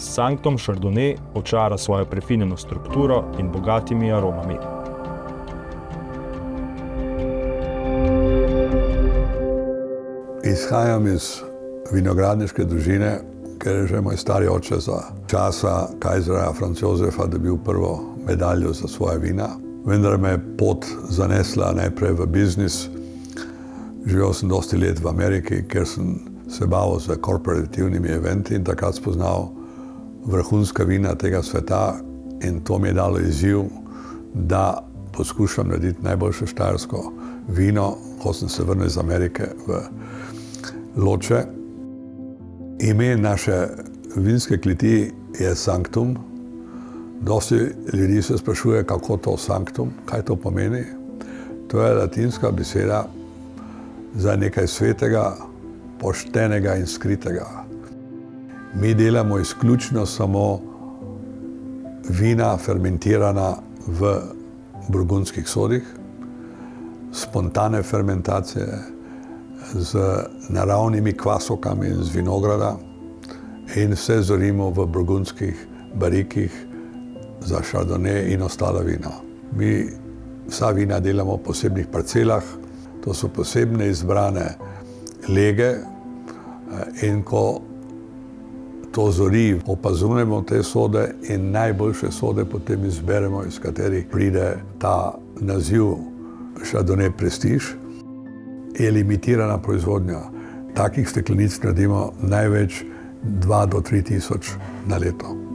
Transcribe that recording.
Sanctum Chardonnay očara svojo prefinjeno strukturo in bogatimi aromami. Izhajam iz vinogradniške družine, ker je že moj stari oče za časa Kajzerja Franz Josefa dobil prvo medaljo za svoje vina. Vendar me je pot zanesla najprej v biznis. Živel sem dosti let v Ameriki, ker sem se bavil z korporativnimi eventi in takrat spoznal vrhunska vina tega sveta in to mi je dalo izziv, da poskušam narediti najboljše štajersko vino, ko sem se vrnil iz Amerike v Loče. Ime naše vinske kleti je Sanctum. Dosti ljudi se sprašuje, kako to Sanctum, kaj to pomeni. To je latinska beseda za nekaj svetega, poštenega in skritega. Mi delamo izključno samo vina fermentirana v burgundskih sodih, spontane fermentacije z naravnimi kvasovkami z vinograda in vse zorimo v burgundskih barikih za Chardonnay in ostala vina. Mi vsa vina delamo v posebnih parcelah, to so posebne izbrane lege in ko to zori, opazujemo te sode in najboljše sode potem izberemo, iz katerih pride ta naziv Chardonnay Prestige. Je limitirana proizvodnja. Takih steklenic naredimo največ 2 do 3 tisoč na leto.